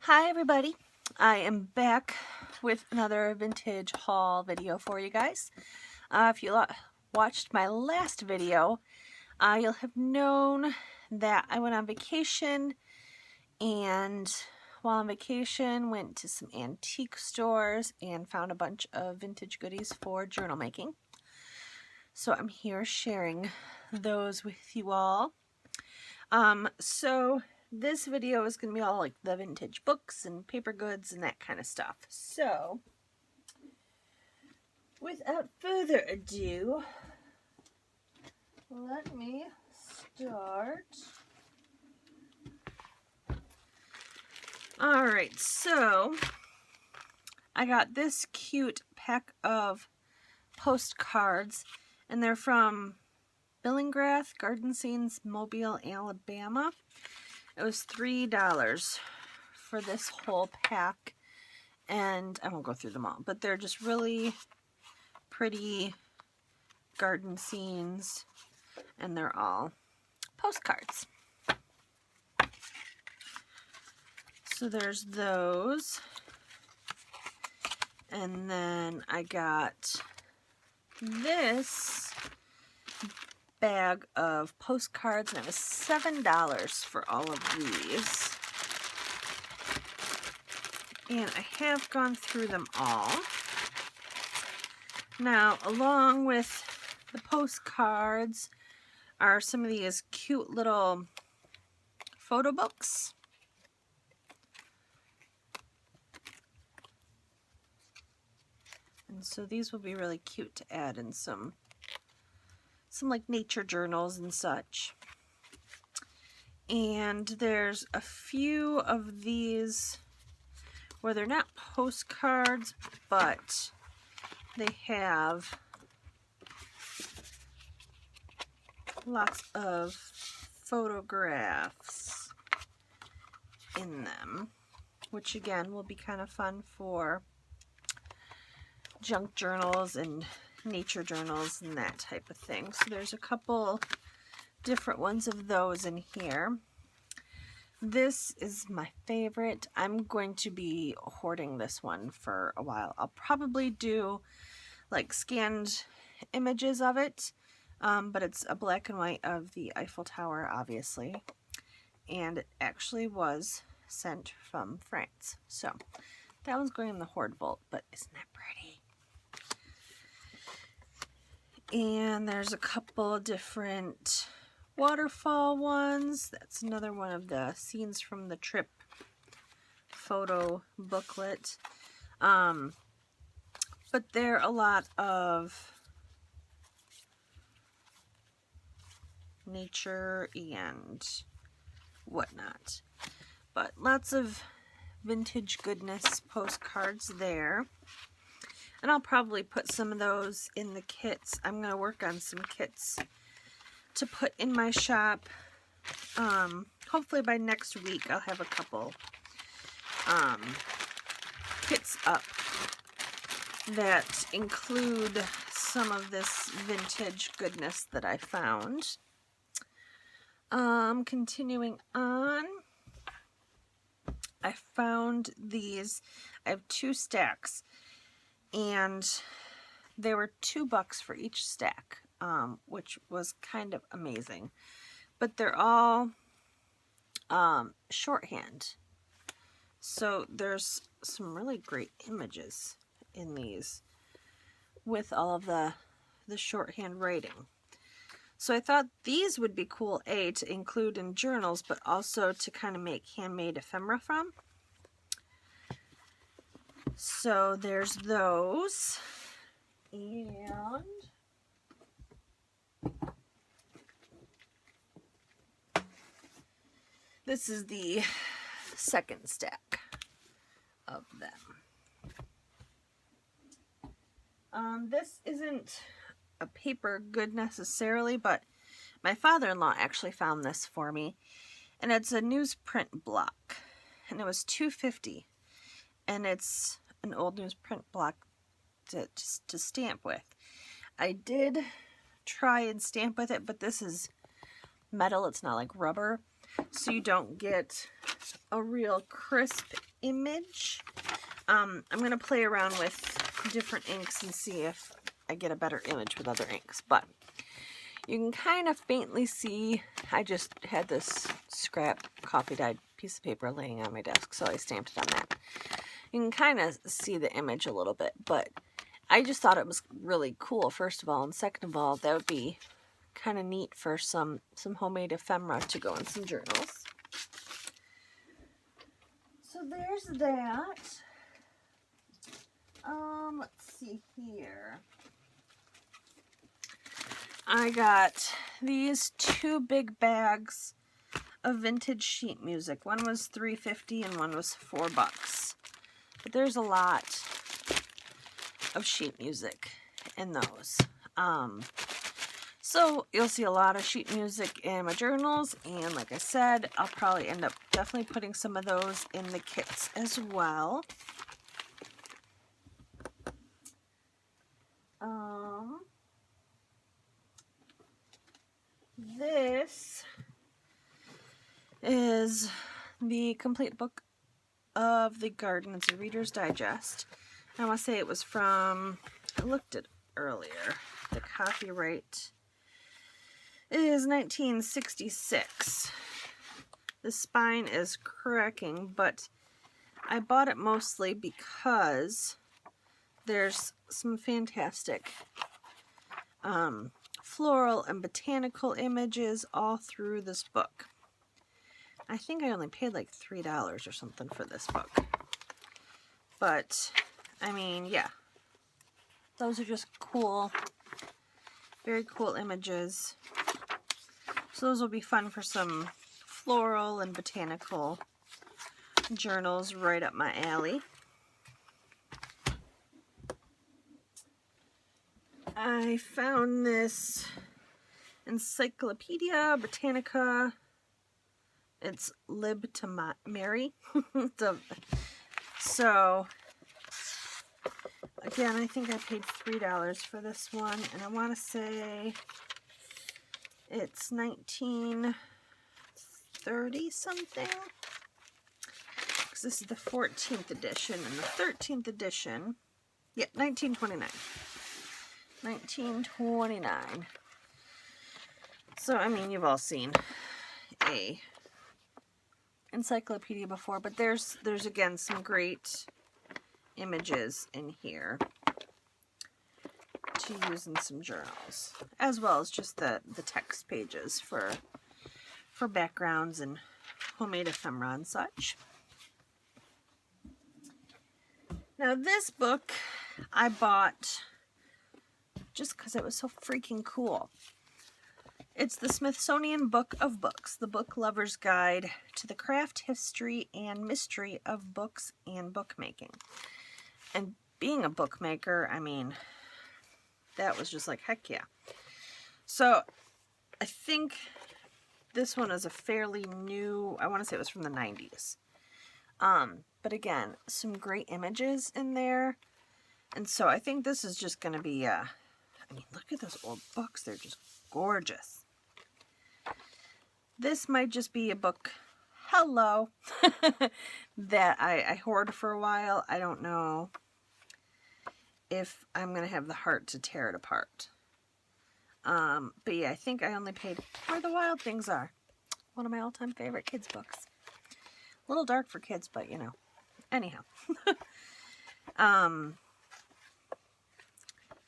Hi everybody, I am back with another vintage haul video for you guys. If you watched my last video, you'll have known that I went on vacation, and while on vacation went to some antique stores and found a bunch of vintage goodies for journal making. So I'm here sharing those with you all. So this video is going to be all like the vintage books and paper goods and that kind of stuff. So, without further ado, let me start. Alright, so I got this cute pack of postcards, and they're from Billingrath Garden Scenes, Mobile, Alabama. It was $3 for this whole pack, and I won't go through them all, but they're just really pretty garden scenes, and they're all postcards. So there's those, and then I got this bag of postcards, and it was $7 for all of these. And I have gone through them all. Now, along with the postcards are some of these cute little photo books. And so these will be really cute to add in some like nature journals and such. And there's a few of these where they're not postcards, but they have lots of photographs in them, which again will be kind of fun for junk journals and nature journals and that type of thing. So there's a couple different ones of those in here. This is my favorite. I'm going to be hoarding this one for a while. I'll probably do like scanned images of it, but it's a black and white of the Eiffel Tower, obviously, and it actually was sent from France. So that one's going in the hoard vault, but isn't that pretty? And there's a couple different waterfall ones. That's another one of the scenes from the trip photo booklet. But they're a lot of nature and whatnot. But lots of vintage goodness postcards there. And I'll probably put some of those in the kits. I'm going to work on some kits to put in my shop. Hopefully by next week I'll have a couple kits up that include some of this vintage goodness that I found. Continuing on, I found these. I have 2 stacks, and they were $2 for each stack, which was kind of amazing. But they're all shorthand, so there's some really great images in these with all of the shorthand writing. So I thought these would be cool, to include in journals, but also to kind of make handmade ephemera from. So there's those. And this is the second stack of them. This isn't a paper good necessarily, but my father-in-law actually found this for me, and it's a newsprint block, and it was $2.50, and it's an old newsprint block to stamp with. I did try and stamp with it, but this is metal, it's not like rubber, so you don't get a real crisp image. I'm going to play around with different inks and see if I get a better image with other inks, but you can kind of faintly see, I just had this scrap coffee dyed piece of paper laying on my desk, so I stamped it on that. You can kind of see the image a little bit, but I just thought it was really cool, first of all, and second of all, that would be kind of neat for some homemade ephemera to go in some journals. So there's that. Let's see here. I got these 2 big bags of vintage sheet music. One was $3.50 and one was $4. But there's a lot of sheet music in those. So you'll see a lot of sheet music in my journals, and like I said, I'll probably end up definitely putting some of those in the kits as well. This is the complete book of the garden. It's a Reader's Digest. I want to say it was from, I looked it earlier, the copyright is 1966. The spine is cracking, but I bought it mostly because there's some fantastic floral and botanical images all through this book. I think I only paid like $3 or something for this book. But, I mean, yeah. Those are just cool, very cool images. So those will be fun for some floral and botanical journals right up my alley. I found this Encyclopedia Britannica. It's Lib to Mary. So, again, I think I paid $3 for this one, and I want to say it's 1930 something. Because this is the 14th edition, and the 13th edition, yeah, 1929. 1929. So, I mean, you've all seen a encyclopedia before, but there's again some great images in here to use in some journals, as well as just the text pages for backgrounds and homemade ephemera and such. Now this book I bought just because it was so freaking cool. It's the Smithsonian Book of Books, the Book Lover's Guide to the Craft, History, and Mystery of Books and Bookmaking. And being a bookmaker, I mean, that was just like, heck yeah. So, I think this one is a fairly new, I want to say it was from the 90s. But again, some great images in there. And so I think this is just going to be, I mean, look at those old books. They're just gorgeous. This might just be a book, hello, that I hoard for a while. I don't know if I'm going to have the heart to tear it apart. But yeah, I think I only paid Where the Wild Things Are. One of my all-time favorite kids' books. A little dark for kids, but you know. Anyhow.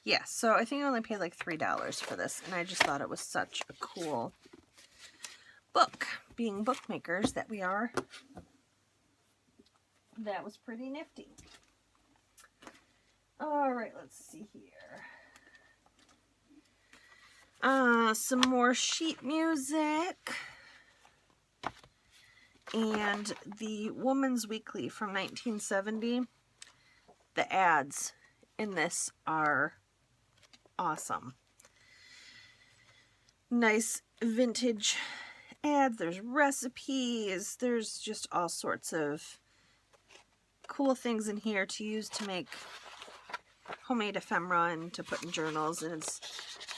Yeah, so I think I only paid like $3 for this, and I just thought it was such a cool book. Being bookmakers that we are, that was pretty nifty. Alright, let's see here. Some more sheet music. And the Woman's Weekly from 1970. The ads in this are awesome. Nice vintage ads. There's recipes. There's just all sorts of cool things in here to use to make homemade ephemera and to put in journals. And it's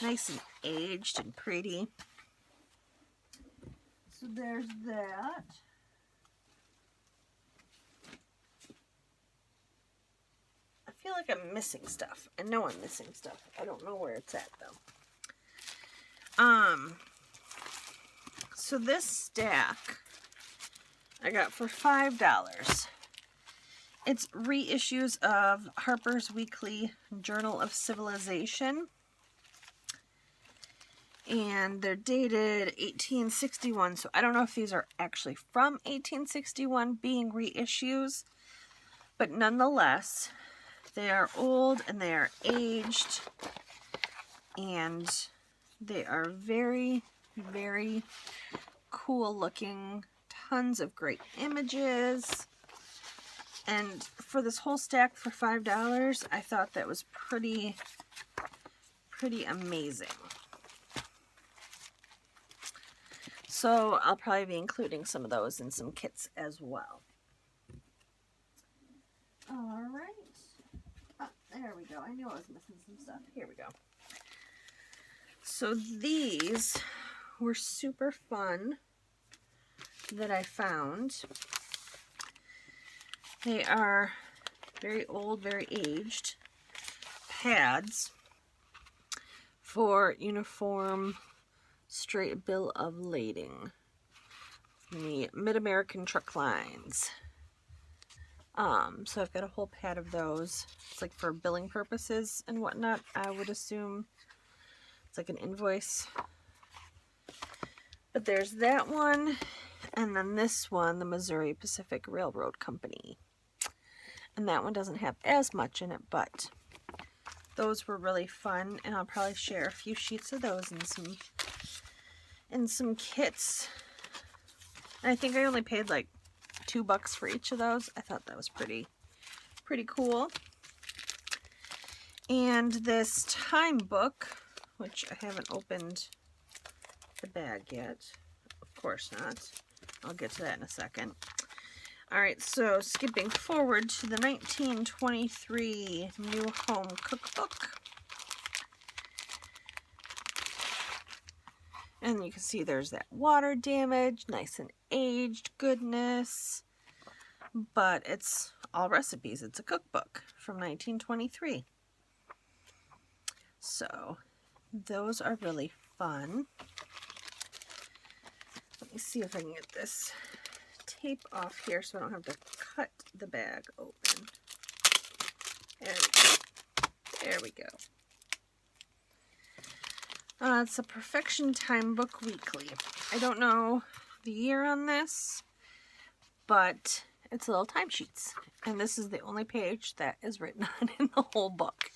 nice and aged and pretty. So there's that. I feel like I'm missing stuff. I know I'm missing stuff. I don't know where it's at though. So this stack I got for $5. It's reissues of Harper's Weekly Journal of Civilization. And they're dated 1861. So I don't know if these are actually from 1861 being reissues. But nonetheless, they are old and they are aged. And they are very, very cool looking. Tons of great images. And for this whole stack for $5, I thought that was pretty amazing. So I'll probably be including some of those in some kits as well. All right. Oh, there we go. I knew I was missing some stuff. Here we go. So these were super fun that I found. They are very old, very aged pads for uniform straight bill of lading. The Mid-American truck lines. So I've got a whole pad of those. It's like for billing purposes and whatnot. I would assume it's like an invoice. But there's that one. And then this one, the Missouri Pacific Railroad Company. And that one doesn't have as much in it, but those were really fun. And I'll probably share a few sheets of those in some kits. And I think I only paid like $2 for each of those. I thought that was pretty cool. And this time book, which I haven't opened the bag yet. Of course not. I'll get to that in a second. Alright, so skipping forward to the 1923 New Home Cookbook. And you can see there's that water damage, nice and aged goodness. But it's all recipes. It's a cookbook from 1923. So those are really fun. Let me see if I can get this tape off here so I don't have to cut the bag open. There we go. It's a Perfection Time Book Weekly. I don't know the year on this, but it's little timesheets. And this is the only page that is written on in the whole book.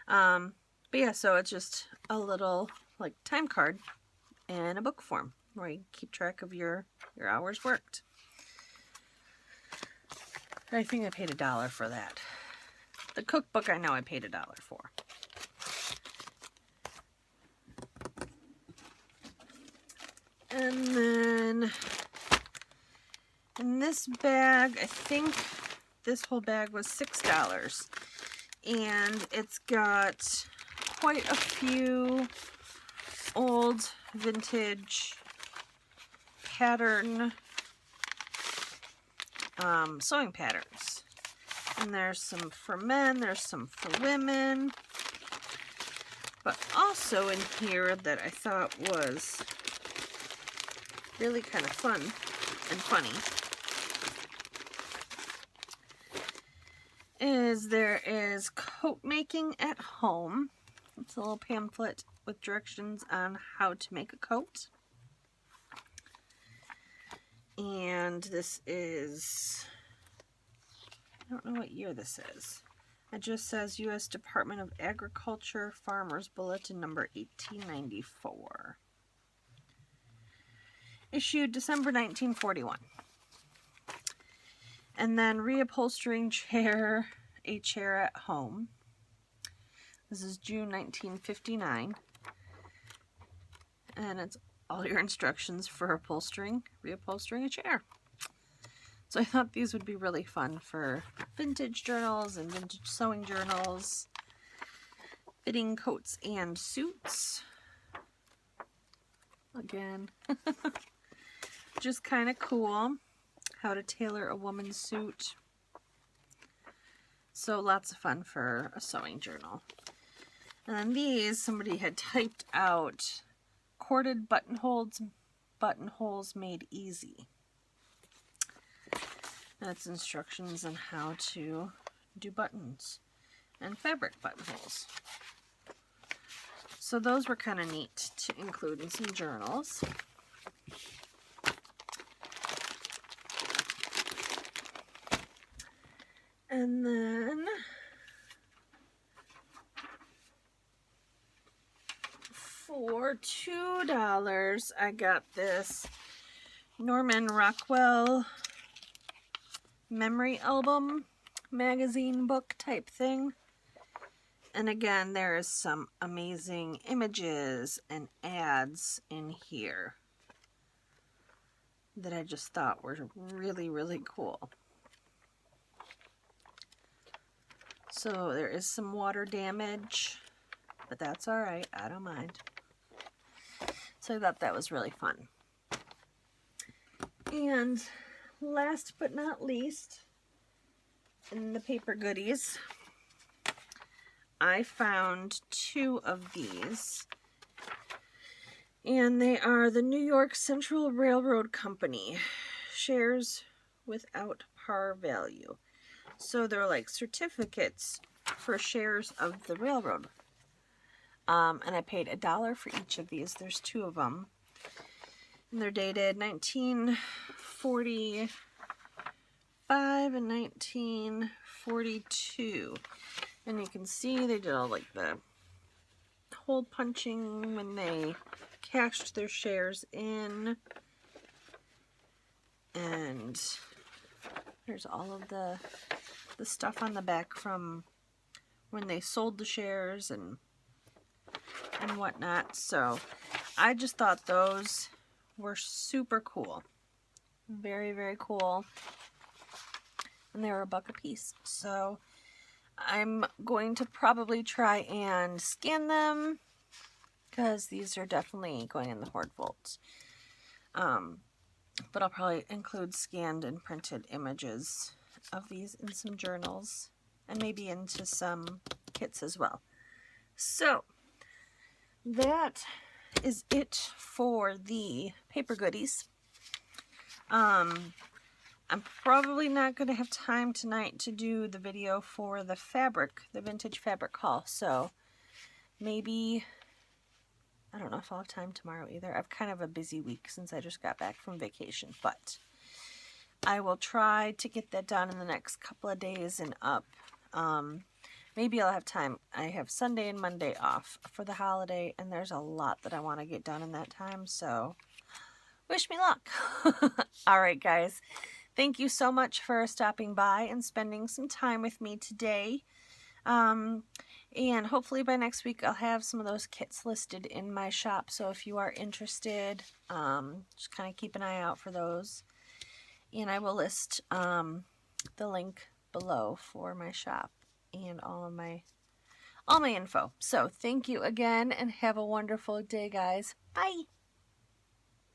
But yeah, so it's just a little like time card in a book form where you keep track of your hours worked. I think I paid $1 for that. The cookbook I know I paid $1 for. And then in this bag, I think this whole bag was $6. And it's got quite a few old vintage pattern sewing patterns. And there's some for men, there's some for women. But also in here that I thought was really kind of fun and funny is there is coat making at home. It's a little pamphlet with directions on how to make a coat. And this is, I don't know what year this is. It just says U.S. Department of Agriculture Farmers Bulletin number 1894. Issued December 1941. And then reupholstering a chair at home. This is June 1959. And it's all your instructions for reupholstering a chair. So I thought these would be really fun for vintage journals and vintage sewing journals. Fitting coats and suits. Again. just kind of cool. How to tailor a woman's suit. So lots of fun for a sewing journal. And then these, somebody had typed out corded buttonholes made easy. That's instructions on how to do buttons and fabric buttonholes. So those were kind of neat to include in some journals. And then for $2, I got this Norman Rockwell memory album magazine book type thing. And again, there is some amazing images and ads in here that I just thought were really, really cool. So there is some water damage, but that's all right. I don't mind. So I thought that was really fun. And last but not least, in the paper goodies, I found 2 of these. And they are the New York Central Railroad Company shares without par value. So they're like certificates for shares of the railroad. And I paid $1 for each of these. There's 2 of them. And they're dated 1945 and 1942. And you can see they did all like the hole punching when they cashed their shares in. And there's all of the stuff on the back from when they sold the shares and whatnot. So I just thought those were super cool. Very, very cool. And they were $1 a piece. So I'm going to probably try and scan them because these are definitely going in the hoard vault. But I'll probably include scanned and printed images of these in some journals and maybe into some kits as well. So that is it for the paper goodies. I'm probably not going to have time tonight to do the video for the vintage fabric haul. So maybe, I don't know if I'll have time tomorrow either. I've kind of a busy week since I just got back from vacation, but I will try to get that done in the next couple of days and up. Maybe I'll have time. I have Sunday and Monday off for the holiday, and there's a lot that I want to get done in that time, so wish me luck. All right, guys. Thank you so much for stopping by and spending some time with me today. And hopefully by next week I'll have some of those kits listed in my shop, so if you are interested, just kind of keep an eye out for those. And I will list the link below for my shop and all my info. So thank you again and have a wonderful day, guys. Bye.